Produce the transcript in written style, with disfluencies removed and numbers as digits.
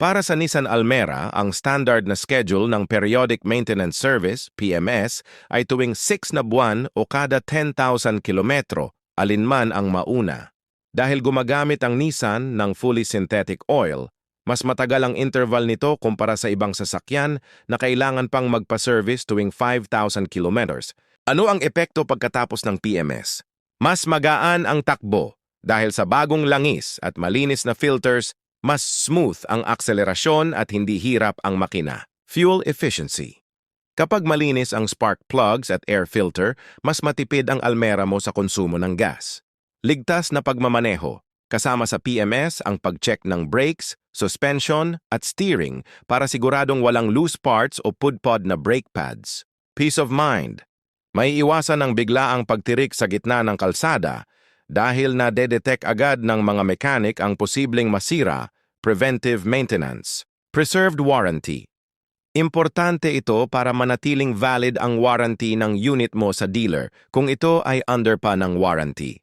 Para sa Nissan Almera, ang standard na schedule ng Periodic Maintenance Service, PMS, ay tuwing 6 na buwan o kada 10,000 kilometro, alinman ang mauna. Dahil gumagamit ang Nissan ng fully synthetic oil, mas matagal ang interval nito kumpara sa ibang sasakyan na kailangan pang magpa-service tuwing 5,000 kilometers. Ano ang epekto pagkatapos ng PMS? Mas magaan ang takbo dahil sa bagong langis at malinis na filters, mas smooth ang akselerasyon at hindi hirap ang makina. Fuel efficiency. Kapag malinis ang spark plugs at air filter, mas matipid ang Almera mo sa konsumo ng gas. Ligtas na pagmamaneho. Kasama sa PMS ang pag-check ng brakes, suspension at steering para siguradong walang loose parts o pudpod na brake pads. Peace of mind. May iwasan ng biglaang pagtirik sa gitna ng kalsada dahil na-detect agad ng mga mechanic ang posibleng masira, preventive maintenance. Preserved warranty. Importante ito para manatiling valid ang warranty ng unit mo sa dealer kung ito ay under pa ng warranty.